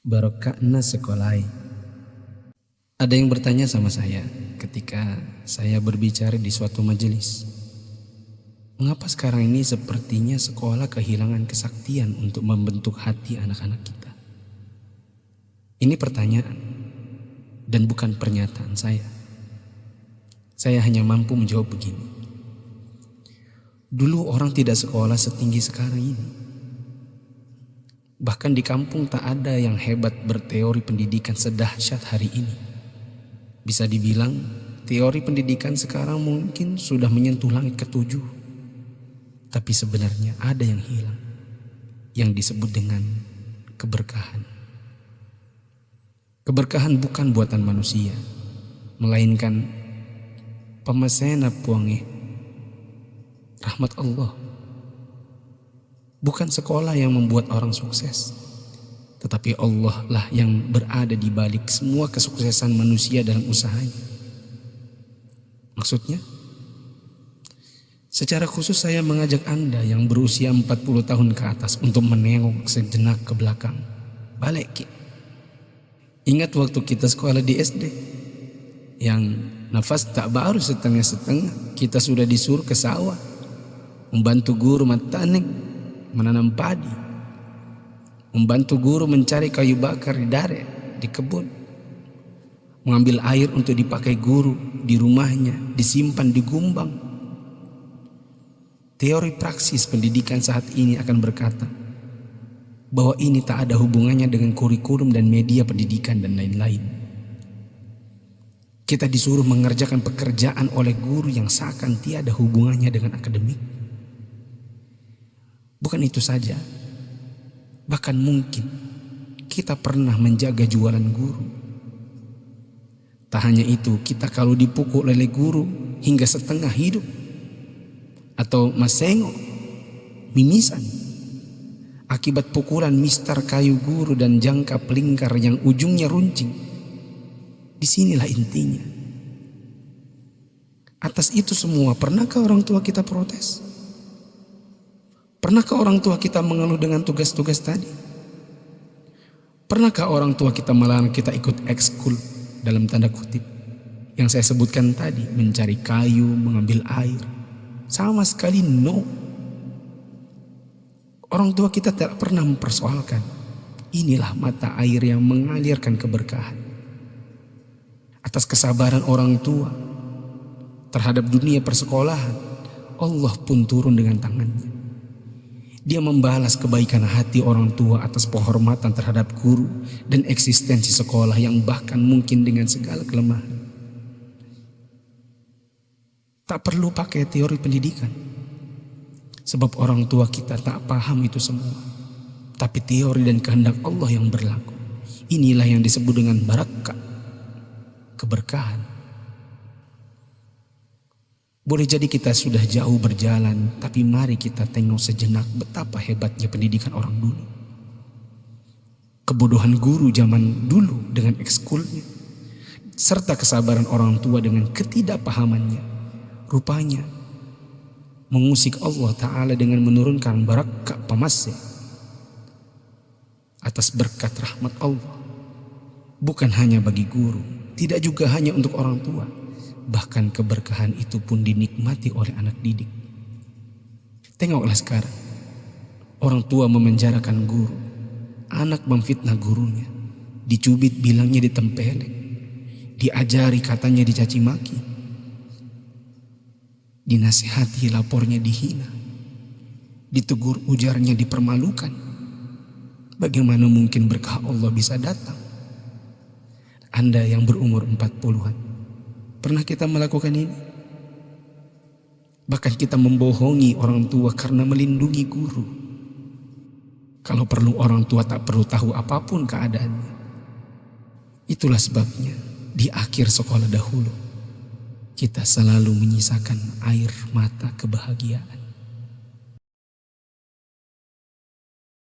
Barokahna sekolai. Ada yang bertanya sama saya ketika saya berbicara di suatu majelis. Mengapa sekarang ini sepertinya sekolah kehilangan kesaktian untuk membentuk hati anak-anak kita? Ini pertanyaan dan bukan pernyataan saya. Saya hanya mampu menjawab begini. Dulu orang tidak sekolah setinggi sekarang ini. Bahkan di kampung tak ada yang hebat berteori pendidikan sedahsyat hari ini. Bisa dibilang teori pendidikan sekarang mungkin sudah menyentuh langit ketujuh. Tapi sebenarnya ada yang hilang, yang disebut dengan keberkahan. Keberkahan bukan buatan manusia, melainkan pemasena puange, rahmat Allah. Bukan sekolah yang membuat orang sukses, tetapi Allah lah yang berada di balik semua kesuksesan manusia dalam usahanya. Maksudnya, secara khusus saya mengajak Anda yang berusia 40 tahun ke atas untuk menengok sejenak ke belakang. Balik. Ingat waktu kita sekolah di SD, yang nafas tak baru setengah-setengah, kita sudah disuruh ke sawah, membantu guru matanik, menanam padi, membantu guru mencari kayu bakar di dare, di kebun, mengambil air untuk dipakai guru di rumahnya, disimpan di gumbang. Teori praksis pendidikan saat ini akan berkata bahwa ini tak ada hubungannya dengan kurikulum dan media pendidikan dan lain-lain. Kita disuruh mengerjakan pekerjaan oleh guru yang seakan tiada hubungannya dengan akademik. Bukan itu saja, bahkan mungkin kita pernah menjaga jualan guru. Tak hanya itu, kita kalau dipukul oleh guru hingga setengah hidup, atau masengo, mimisan, akibat pukulan mistar kayu guru dan jangka pelingkar yang ujungnya runcing. Disinilah intinya. Atas itu semua, pernahkah orang tua kita protes? Pernahkah orang tua kita mengeluh dengan tugas-tugas tadi? Pernahkah orang tua kita melarang kita ikut ekskul dalam tanda kutip yang saya sebutkan tadi, mencari kayu, mengambil air? Sama sekali no. Orang tua kita tidak pernah mempersoalkan. Inilah mata air yang mengalirkan keberkahan. Atas kesabaran orang tua terhadap dunia persekolahan, Allah pun turun dengan tangannya. Dia membalas kebaikan hati orang tua atas penghormatan terhadap guru dan eksistensi sekolah yang bahkan mungkin dengan segala kelemahan. Tak perlu pakai teori pendidikan, sebab orang tua kita tak paham itu semua. Tapi teori dan kehendak Allah yang berlaku. Inilah yang disebut dengan barakah, keberkahan. Boleh jadi kita sudah jauh berjalan, tapi mari kita tengok sejenak betapa hebatnya pendidikan orang dulu. Kebodohan guru zaman dulu dengan ekskulnya, serta kesabaran orang tua dengan ketidakpahamannya, rupanya mengusik Allah Ta'ala dengan menurunkan barakah pamasya atas berkat rahmat Allah. Bukan hanya bagi guru, tidak juga hanya untuk orang tua. Bahkan keberkahan itu pun dinikmati oleh anak didik. Tengoklah sekarang, orang tua memenjarakan guru, anak memfitnah gurunya, dicubit bilangnya ditempeleng, diajari katanya dicaci maki, dinasihati lapornya dihina, ditegur ujarnya dipermalukan. Bagaimana mungkin berkah Allah bisa datang? Anda yang berumur 40-an, pernah kita melakukan ini? Bahkan kita membohongi orang tua karena melindungi guru. Kalau perlu orang tua tak perlu tahu apapun keadaannya. Itulah sebabnya di akhir sekolah dahulu kita selalu menyisakan air mata kebahagiaan.